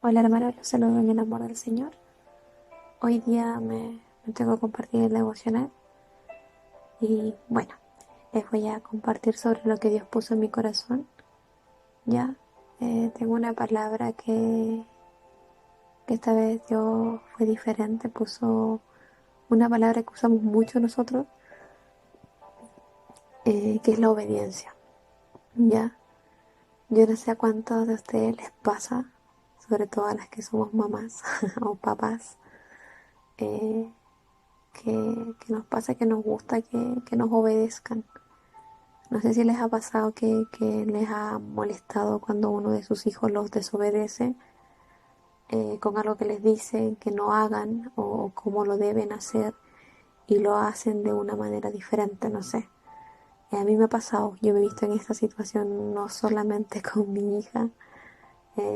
Hola hermano, los saludo en el amor del Señor. Hoy día me tengo que compartir el devocional y bueno, les voy a compartir sobre lo que Dios puso en mi corazón. Ya, tengo una palabra que esta vez Dios fue diferente, puso una palabra que usamos mucho nosotros, que es la obediencia. Ya, yo no sé a cuántos de ustedes les pasa, sobre todo a las que somos mamás o papás, eh, que nos pasa que nos gusta que nos obedezcan. No sé si les ha pasado que les ha molestado cuando uno de sus hijos los desobedece con algo que les dicen que no hagan o cómo lo deben hacer y lo hacen de una manera diferente, no sé. A mí me ha pasado, yo me he visto en esta situación no solamente con mi hija,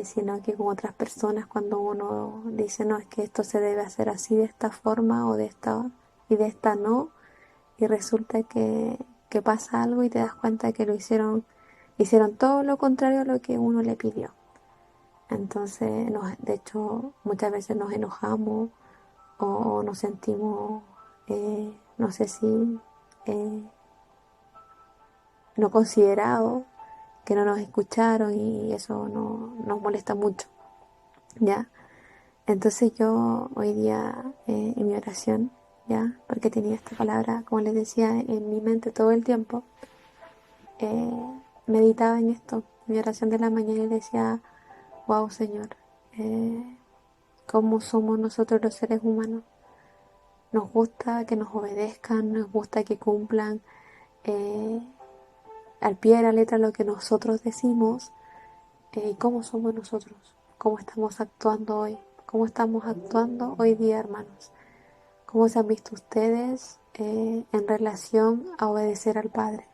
sino que con otras personas cuando uno dice, no, es que esto se debe hacer así de esta forma o de esta y de esta no, y resulta que pasa algo y te das cuenta que hicieron todo lo contrario a lo que uno le pidió. Entonces, de hecho, muchas veces nos enojamos o nos sentimos, no sé si, eh, no considerados, que no nos escucharon y eso nos molesta mucho, ¿ya? Entonces yo hoy día en mi oración, ¿ya? Porque tenía esta palabra, como les decía, en mi mente todo el tiempo, meditaba en esto, en mi oración de la mañana y decía, wow Señor, eh, cómo somos nosotros los seres humanos. Nos gusta que nos obedezcan, nos gusta que cumplan eh, al pie de la letra lo que nosotros decimos y cómo somos nosotros, cómo estamos actuando hoy, cómo estamos actuando hoy día, hermanos. ¿Cómo se han visto ustedes en relación a obedecer al Padre?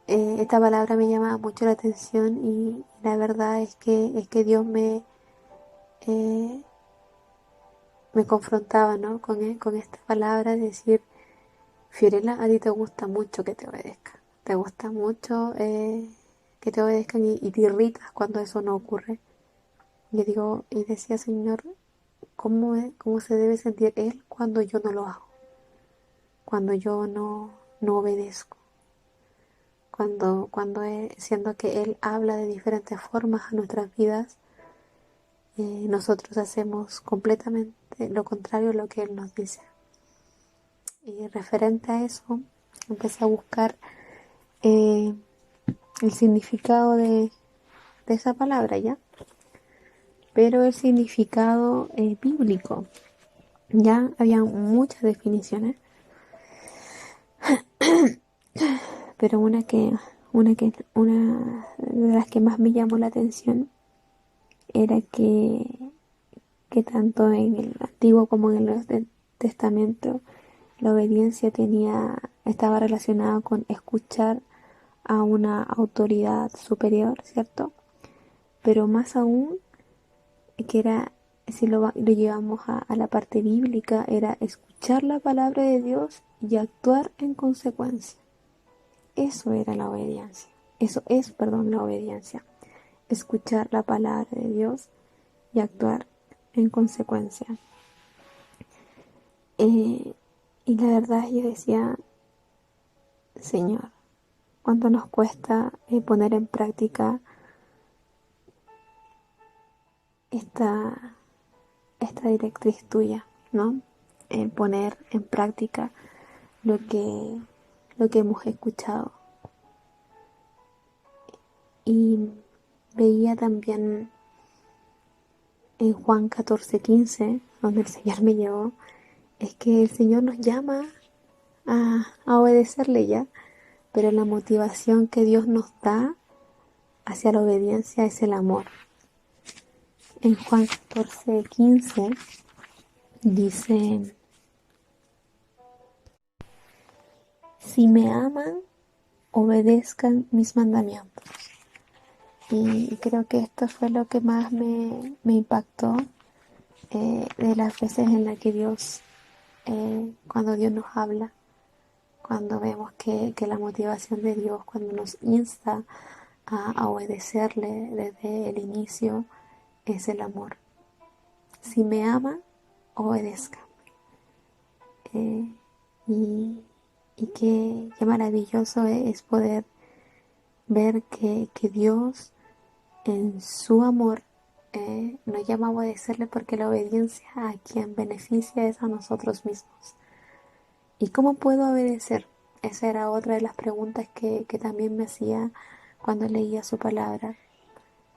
Esta palabra me llama mucho la atención y la verdad es que Dios eh, me confrontaba, ¿no? con esta palabra de decir, Fiorella, a ti te gusta mucho que te obedezcan, te gusta mucho que te obedezcan y te irritas cuando eso no ocurre. Y digo, y decía, Señor, ¿cómo se debe sentir Él cuando yo no lo hago? Cuando yo no obedezco. Siendo que Él habla de diferentes formas a nuestras vidas, nosotros hacemos completamente lo contrario a lo que Él nos dice. Y referente a eso, empecé a buscar eh, el significado de esa palabra, ¿ya? Pero el significado bíblico, ya había muchas definiciones, pero una de las que más me llamó la atención era que tanto en el Antiguo como en el Nuevo Testamento la obediencia estaba relacionada con escuchar a una autoridad superior, ¿cierto? Pero más aún, que era, si lo llevamos a la parte bíblica, era escuchar la palabra de Dios y actuar en consecuencia. Eso era la obediencia. Eso es, perdón, la obediencia. Escuchar la palabra de Dios y actuar en consecuencia. Eh, y la verdad yo decía, Señor, ¿cuánto nos cuesta poner en práctica esta, esta directriz tuya, ¿no? Poner en práctica lo que, lo que hemos escuchado. Y veía también en Juan 14:15, donde el Señor me llevó, es que el Señor nos llama a obedecerle ya, pero la motivación que Dios nos da hacia la obediencia es el amor. En Juan 14:15 dice, si me aman, obedezcan mis mandamientos. Y creo que esto fue lo que más me impactó de las veces en las que cuando Dios nos habla, cuando vemos que la motivación de Dios, cuando nos insta a obedecerle desde el inicio, es el amor. Si me ama, obedezca. Eh, y qué maravilloso es poder ver que Dios en su amor nos llama a obedecerle, porque la obediencia a quien beneficia es a nosotros mismos. ¿Y cómo puedo obedecer? Esa era otra de las preguntas que también me hacía cuando leía su palabra.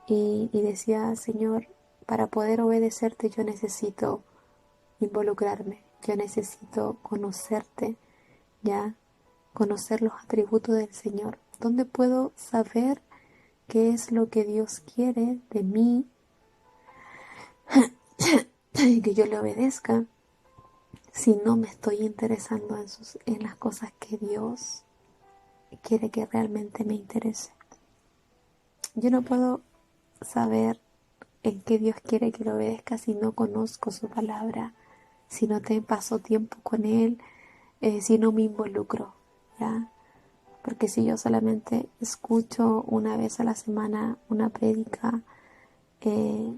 Y decía, Señor, para poder obedecerte yo necesito involucrarme, yo necesito conocerte, ya, conocer los atributos del Señor. ¿Dónde puedo saber qué es lo que Dios quiere de mí y que yo le obedezca si no me estoy interesando en las cosas que Dios quiere que realmente me interese? Yo no puedo saber en qué Dios quiere que lo obedezca si no conozco su palabra, si no te paso tiempo con Él, si no me involucro, ¿ya? Porque si yo solamente escucho una vez a la semana una prédica eh,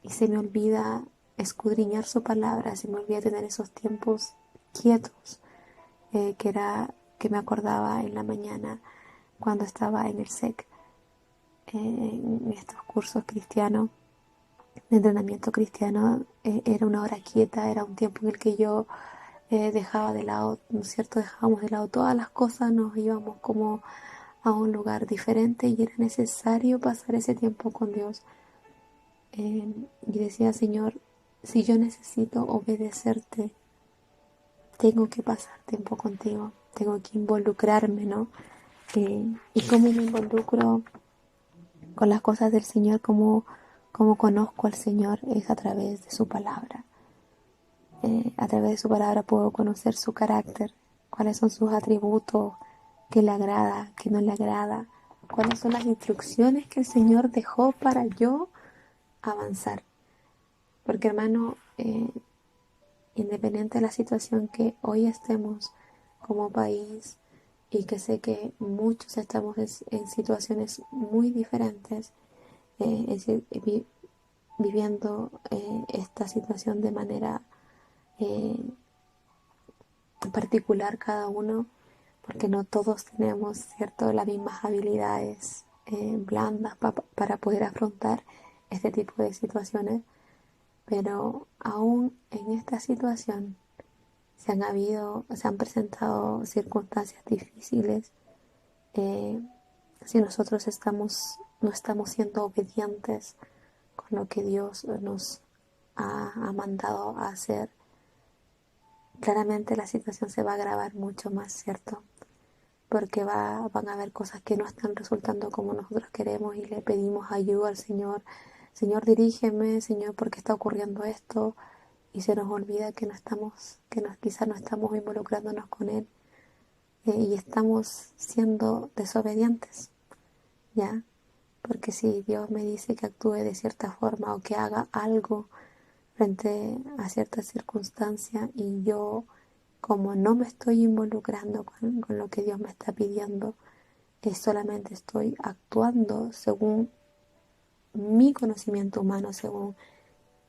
y se me olvida escudriñar su palabra, se me olvida tener esos tiempos quietos, que me acordaba en la mañana cuando estaba en el SEC, en estos cursos cristianos, de entrenamiento cristiano, era una hora quieta, era un tiempo en el que yo dejaba de lado, ¿no es cierto? Dejábamos de lado todas las cosas, nos íbamos como a un lugar diferente y era necesario pasar ese tiempo con Dios. Y decía, Señor, si yo necesito obedecerte, tengo que pasar tiempo contigo, tengo que involucrarme, ¿no? Y cómo me involucro con las cosas del Señor, cómo conozco al Señor, es a través de su palabra. A través de su palabra puedo conocer su carácter, cuáles son sus atributos, qué le agrada, qué no le agrada, cuáles son las instrucciones que el Señor dejó para yo avanzar. Porque hermano, independiente de la situación que hoy estemos como país, y que sé que muchos estamos en situaciones muy diferentes, es decir, viviendo esta situación de manera eh, particular cada uno, porque no todos tenemos, ¿cierto?, las mismas habilidades blandas para poder afrontar este tipo de situaciones, pero aún en esta situación se han presentado circunstancias difíciles. eh, si nosotros no estamos siendo obedientes con lo que Dios nos ha mandado a hacer, claramente la situación se va a agravar mucho más, ¿cierto? Porque van a haber cosas que no están resultando como nosotros queremos y le pedimos ayuda al Señor. Señor, dirígeme, Señor, ¿por qué está ocurriendo esto? Y se nos olvida que no estamos, quizás no estamos involucrándonos con Él, y estamos siendo desobedientes, ¿ya? Porque si Dios me dice que actúe de cierta forma o que haga algo frente a ciertas circunstancias y yo, como no me estoy involucrando con lo que Dios me está pidiendo, solamente estoy actuando según mi conocimiento humano, según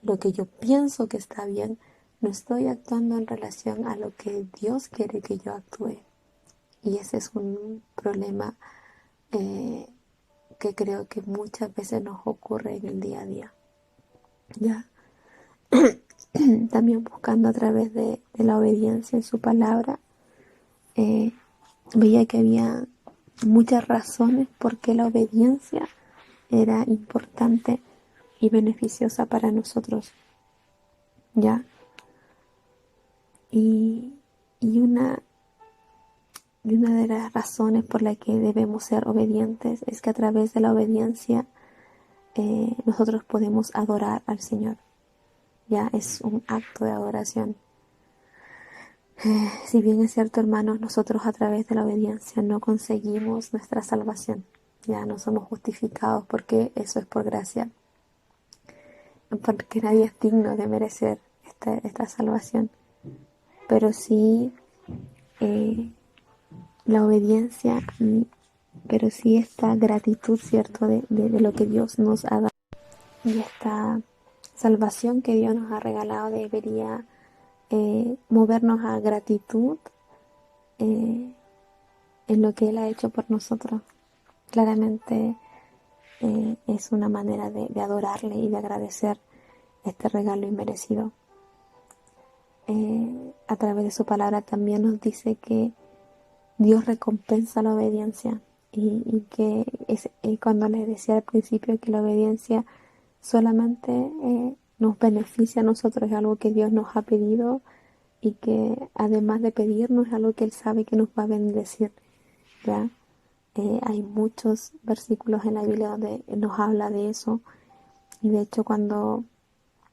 lo que yo pienso que está bien, no estoy actuando en relación a lo que Dios quiere que yo actúe. Y ese es un problema eh, que creo que muchas veces nos ocurre en el día a día. ¿Ya? También buscando a través de la obediencia en su palabra, eh, veía que había muchas razones por qué la obediencia era importante y beneficiosa para nosotros, ¿ya? Y, y una, y una de las razones por la que debemos ser obedientes es que a través de la obediencia nosotros podemos adorar al Señor, ¿ya? Es un acto de adoración. Si bien es cierto, hermanos, nosotros a través de la obediencia no conseguimos nuestra salvación, ya no somos justificados, porque eso es por gracia, porque nadie es digno de merecer esta salvación, pero sí eh, la obediencia, pero sí esta gratitud, ¿cierto?, de lo que Dios nos ha dado. Y esta salvación que Dios nos ha regalado debería movernos a gratitud eh, en lo que Él ha hecho por nosotros. Claramente es una manera de adorarle y de agradecer este regalo inmerecido. A través de su palabra también nos dice que Dios recompensa la obediencia y que cuando les decía al principio que la obediencia solamente nos beneficia a nosotros, es algo que Dios nos ha pedido y que además de pedirnos es algo que Él sabe que nos va a bendecir, ¿ya? Hay muchos versículos en la Biblia donde nos habla de eso y de hecho cuando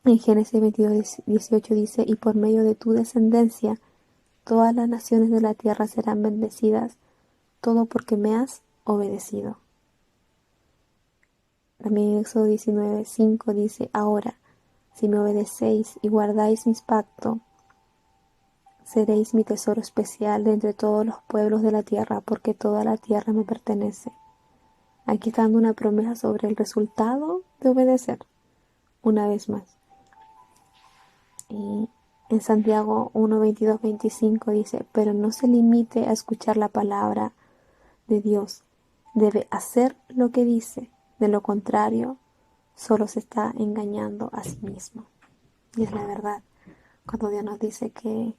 en Génesis 22:18 dice, y por medio de tu descendencia todas las naciones de la tierra serán bendecidas, todo porque me has obedecido. También en Éxodo 19:5 dice, ahora, si me obedecéis y guardáis mis pactos, seréis mi tesoro especial de entre todos los pueblos de la tierra, porque toda la tierra me pertenece. Aquí está dando una promesa sobre el resultado de obedecer, una vez más. Y en Santiago 1:22-25 dice, pero no se limite a escuchar la palabra de Dios, debe hacer lo que dice, de lo contrario, solo se está engañando a sí mismo. Y es la verdad, cuando Dios nos dice que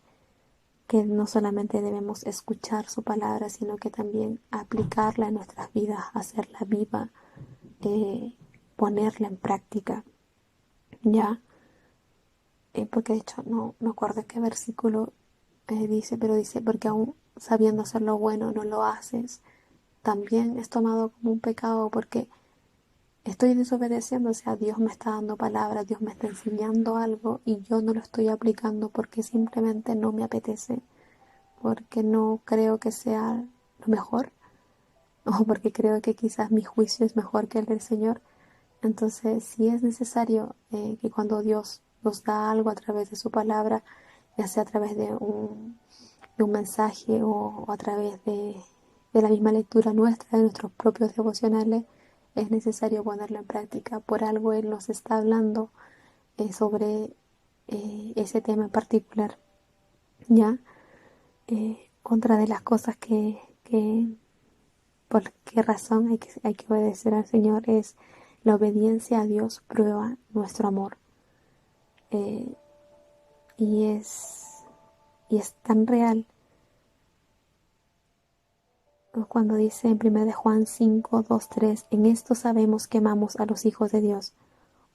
no solamente debemos escuchar su palabra, sino que también aplicarla en nuestras vidas, hacerla viva, ponerla en práctica, ¿ya? Porque de hecho no me acuerdo qué versículo dice, pero dice, porque aún sabiendo hacer lo bueno no lo haces, también es tomado como un pecado porque estoy desobedeciendo, o sea, Dios me está dando palabras, Dios me está enseñando algo y yo no lo estoy aplicando porque simplemente no me apetece, porque no creo que sea lo mejor o porque creo que quizás mi juicio es mejor que el del Señor. Entonces, sí es necesario que cuando Dios nos da algo a través de su palabra, ya sea a través de un mensaje o a través de la misma lectura nuestra, de nuestros propios devocionales, es necesario ponerlo en práctica. Por algo Él nos está hablando sobre ese tema en particular. ¿Ya? Otra de las cosas por qué razón hay que obedecer al Señor es la obediencia a Dios prueba nuestro amor. Eh, y, es, y es tan real cuando dice en 1 de Juan 5:2-3, en esto sabemos que amamos a los hijos de Dios,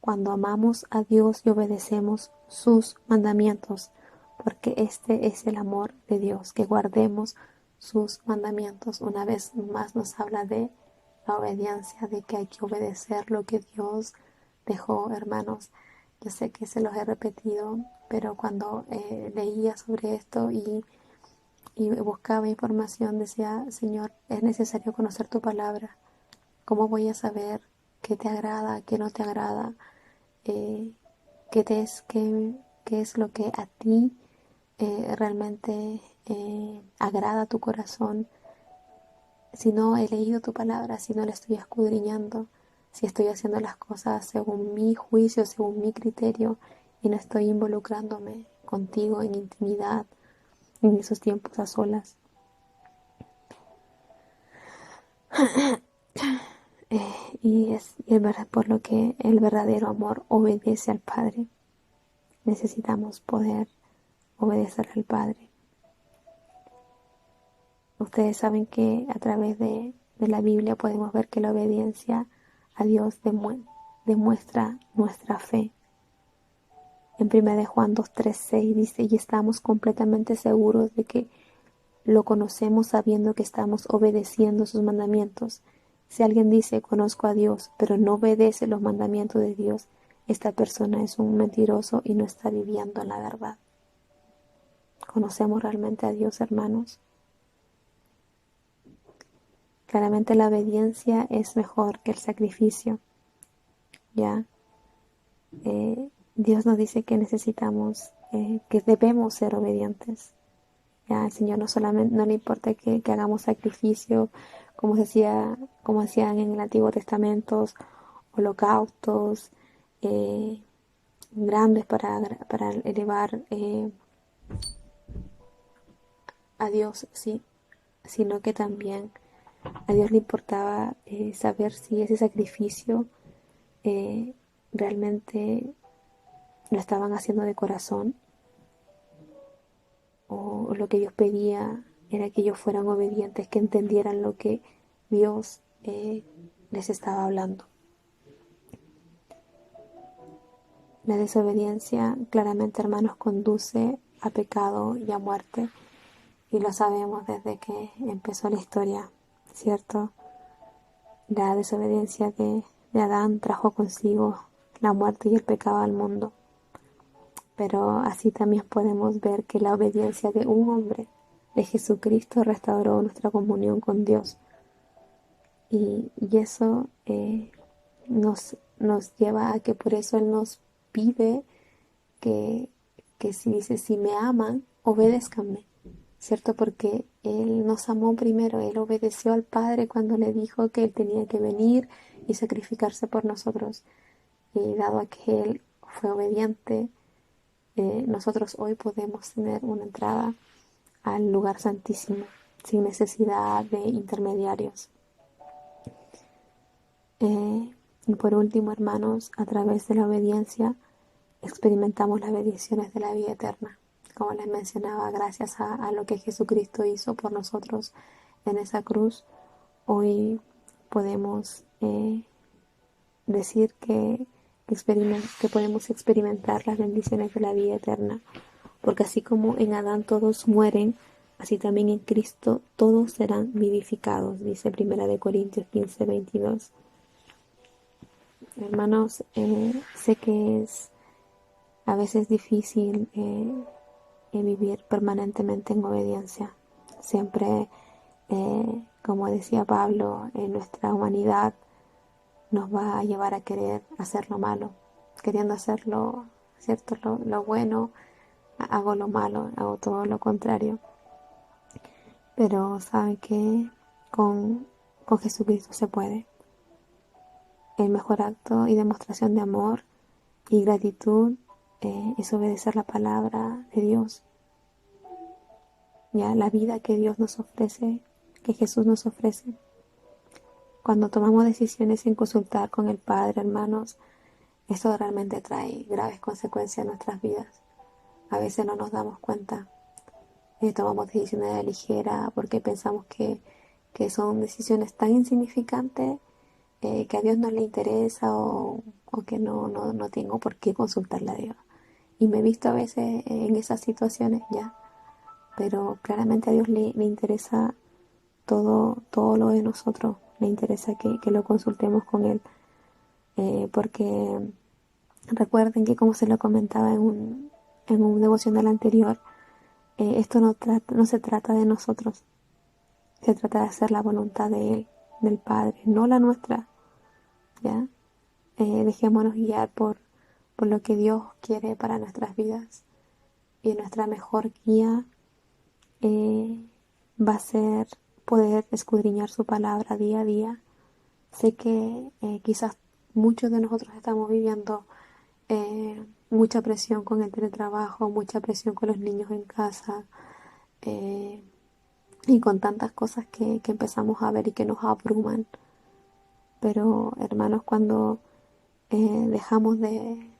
cuando amamos a Dios y obedecemos sus mandamientos, porque este es el amor de Dios, que guardemos sus mandamientos. Una vez más nos habla de la obediencia, de que hay que obedecer lo que Dios dejó, hermanos. Yo sé que se los he repetido, pero cuando leía sobre esto y buscaba información, decía, Señor, es necesario conocer tu palabra. ¿Cómo voy a saber qué te agrada, qué no te agrada? Eh, qué es lo que a ti realmente agrada a tu corazón? Si no he leído tu palabra, si no la estoy escudriñando, si estoy haciendo las cosas según mi juicio, según mi criterio, y no estoy involucrándome contigo en intimidad, en esos tiempos a solas. Y es verdad por lo que el verdadero amor obedece al Padre. Necesitamos poder obedecer al Padre. Ustedes saben que a través de la Biblia podemos ver que la obediencia a Dios demuestra nuestra fe. En 1 de Juan 2:3-6 dice, y estamos completamente seguros de que lo conocemos sabiendo que estamos obedeciendo sus mandamientos. Si alguien dice, conozco a Dios, pero no obedece los mandamientos de Dios, esta persona es un mentiroso y no está viviendo en la verdad. ¿Conocemos realmente a Dios, hermanos? Claramente la obediencia es mejor que el sacrificio, ¿ya? Dios nos dice que necesitamos, que debemos ser obedientes. Ya, al Señor no le importa que hagamos sacrificio, como decían en el Antiguo Testamento, holocaustos, eh, grandes para elevar a Dios, sí, sino que también a Dios le importaba saber si ese sacrificio eh, realmente lo estaban haciendo de corazón, o lo que Dios pedía era que ellos fueran obedientes, que entendieran lo que Dios les estaba hablando. La desobediencia claramente, hermanos, conduce a pecado y a muerte, y lo sabemos desde que empezó la historia, ¿cierto? La desobediencia de Adán trajo consigo la muerte y el pecado al mundo, pero así también podemos ver que la obediencia de un hombre, de Jesucristo, restauró nuestra comunión con Dios. Y eso nos lleva a que por eso Él nos pide que, que si dice, si me aman, obedézcanme, ¿cierto? Porque Él nos amó primero, Él obedeció al Padre cuando le dijo que Él tenía que venir y sacrificarse por nosotros. Y dado a que Él fue obediente, nosotros hoy podemos tener una entrada al lugar santísimo sin necesidad de intermediarios. Y por último, hermanos, a través de la obediencia experimentamos las bendiciones de la vida eterna. Como les mencionaba, gracias a lo que Jesucristo hizo por nosotros en esa cruz, hoy podemos decir que podemos experimentar las bendiciones de la vida eterna. Porque así como en Adán todos mueren, así también en Cristo todos serán vivificados, dice 1 Corintios 15:22. Hermanos, sé que es a veces difícil vivir permanentemente en obediencia. Siempre, como decía Pablo, en nuestra humanidad nos va a llevar a querer hacer lo malo. Queriendo hacerlo, ¿cierto? Lo bueno, hago lo malo, hago todo lo contrario. Pero saben que con Jesucristo se puede. El mejor acto y demostración de amor y gratitud es obedecer la palabra de Dios. Ya la vida que Dios nos ofrece, que Jesús nos ofrece. Cuando tomamos decisiones sin consultar con el Padre, hermanos, eso realmente trae graves consecuencias en nuestras vidas. A veces no nos damos cuenta. Tomamos decisiones a la ligera porque pensamos que son decisiones tan insignificantes que a Dios no le interesa o que no tengo por qué consultarle a Dios. Y me he visto a veces en esas situaciones ya, pero claramente a Dios le interesa todo lo de nosotros, le interesa que lo consultemos con Él, porque recuerden que como se lo comentaba en un devocional anterior, esto no se trata de nosotros, se trata de hacer la voluntad de Él, del Padre, no la nuestra, ¿ya? Dejémonos guiar por lo que Dios quiere para nuestras vidas. Y nuestra mejor guía eh, va a ser poder escudriñar su palabra día a día. Sé que quizás muchos de nosotros estamos viviendo mucha presión con el teletrabajo, mucha presión con los niños en casa eh, y con tantas cosas que empezamos a ver y que nos abruman. Pero hermanos, cuando dejamos de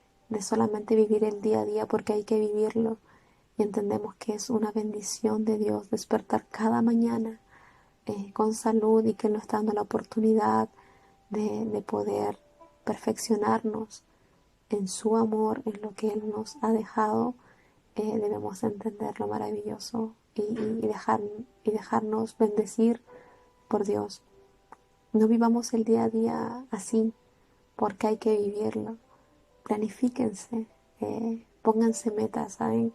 solamente vivir el día a día porque hay que vivirlo y entendemos que es una bendición de Dios despertar cada mañana con salud y que Él nos está dando la oportunidad de poder perfeccionarnos en su amor, en lo que Él nos ha dejado, debemos entender lo maravilloso y dejarnos bendecir por Dios. No vivamos el día a día así, porque hay que vivirlo. Planifíquense, pónganse metas, ¿saben?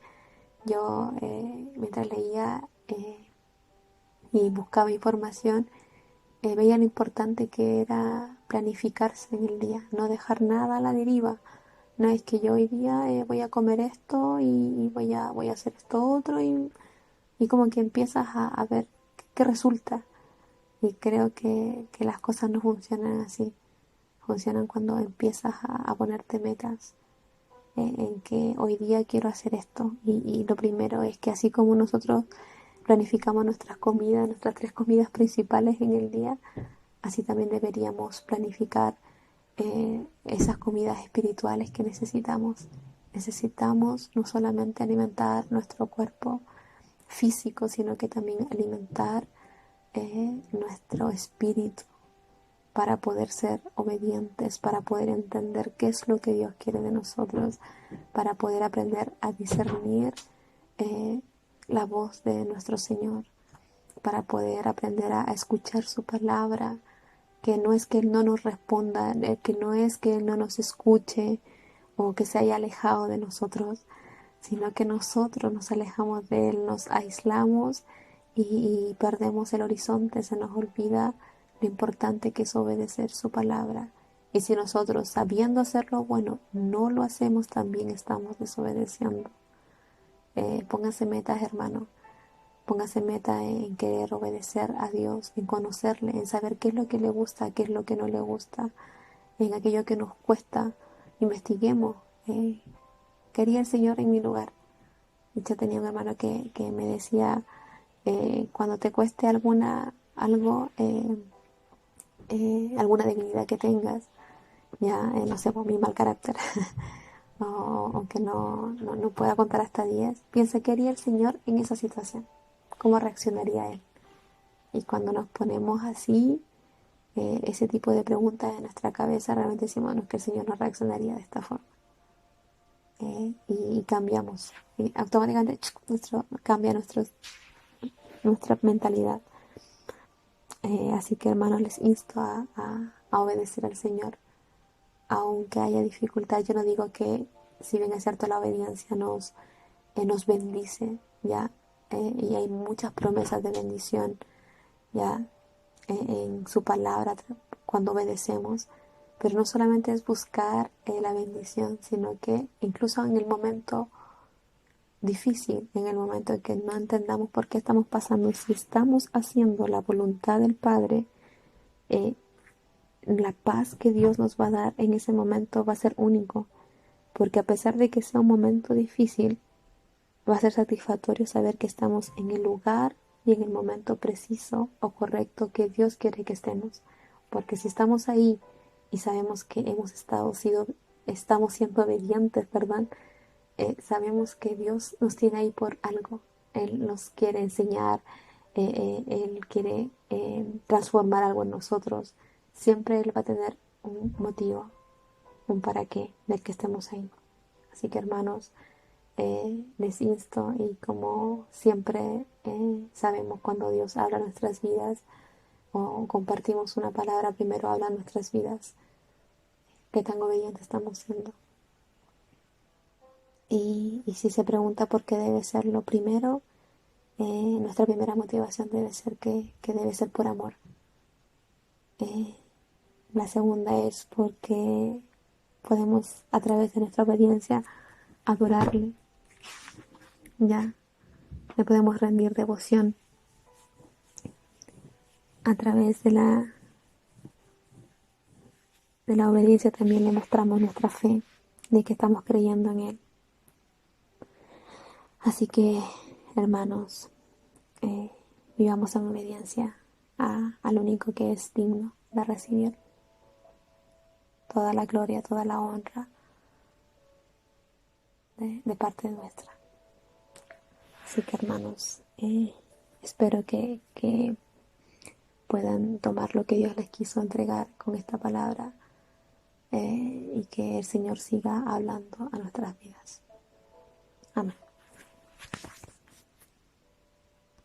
Yo mientras leía y buscaba información, veía lo importante que era planificarse en el día, no dejar nada a la deriva. No es que yo hoy día voy a comer esto y voy a hacer esto otro y como que empiezas a ver qué resulta. Y creo que las cosas no funcionan así. funcionan cuando empiezas a ponerte metas en que hoy día quiero hacer esto. Y lo primero es que así como nosotros planificamos nuestras comidas, nuestras 3 comidas principales en el día, así también deberíamos planificar esas comidas espirituales que necesitamos. Necesitamos no solamente alimentar nuestro cuerpo físico, sino que también alimentar nuestro espíritu para poder ser obedientes, para poder entender qué es lo que Dios quiere de nosotros, para poder aprender a discernir eh, la voz de nuestro Señor, para poder aprender a escuchar su palabra, que no es que Él no nos responda, que no es que Él no nos escuche o que se haya alejado de nosotros, sino que nosotros nos alejamos de Él, nos aislamos y perdemos el horizonte, se nos olvida lo importante que es obedecer su palabra. Y si nosotros, sabiendo hacerlo bueno, no lo hacemos, también estamos desobedeciendo. Póngase metas, hermano. Póngase meta en querer obedecer a Dios, en conocerle, en saber qué es lo que le gusta, qué es lo que no le gusta, en aquello que nos cuesta. Investiguemos. ¿Qué haría el Señor en mi lugar? Yo tenía un hermano que me decía, cuando te cueste alguna debilidad que tengas, ya, no sé, por mi mal carácter, o que no pueda contar hasta 10, piensa qué haría el Señor en esa situación, cómo reaccionaría Él. Y cuando nos ponemos así, ese tipo de preguntas en nuestra cabeza, realmente decimos, no, que el Señor no reaccionaría de esta forma. Y cambiamos. Y automáticamente cambia nuestra mentalidad. Así que hermanos, les insto a obedecer al Señor, aunque haya dificultad. Yo no digo que, si bien es cierto, la obediencia nos bendice, ya, y hay muchas promesas de bendición, ya, en su palabra cuando obedecemos, pero no solamente es buscar la bendición, sino que incluso en el momento difícil, en el momento en que no entendamos por qué estamos pasando, si estamos haciendo la voluntad del Padre, eh, la paz que Dios nos va a dar en ese momento va a ser único, porque a pesar de que sea un momento difícil, va a ser satisfactorio saber que estamos en el lugar y en el momento preciso o correcto que Dios quiere que estemos. Porque si estamos ahí y sabemos que estamos siendo obedientes, ¿verdad? Sabemos que Dios nos tiene ahí por algo. Él nos quiere enseñar, Él quiere transformar algo en nosotros. Siempre Él va a tener un motivo, un para qué del que estemos ahí. Así que hermanos, les insto, y como siempre sabemos cuando Dios habla en nuestras vidas o compartimos una palabra, primero habla en nuestras vidas, qué tan obedientes estamos siendo. Y si se pregunta por qué debe ser lo primero, nuestra primera motivación debe ser que debe ser por amor. Eh, la segunda es porque podemos, a través de nuestra obediencia, adorarle, ya, le podemos rendir devoción. A través de la obediencia también le mostramos nuestra fe de que estamos creyendo en Él. Así que, hermanos, vivamos en obediencia al único que es digno de recibir toda la gloria, toda la honra de parte nuestra. Así que, hermanos, espero que puedan tomar lo que Dios les quiso entregar con esta palabra, y que el Señor siga hablando a nuestras vidas. Amén.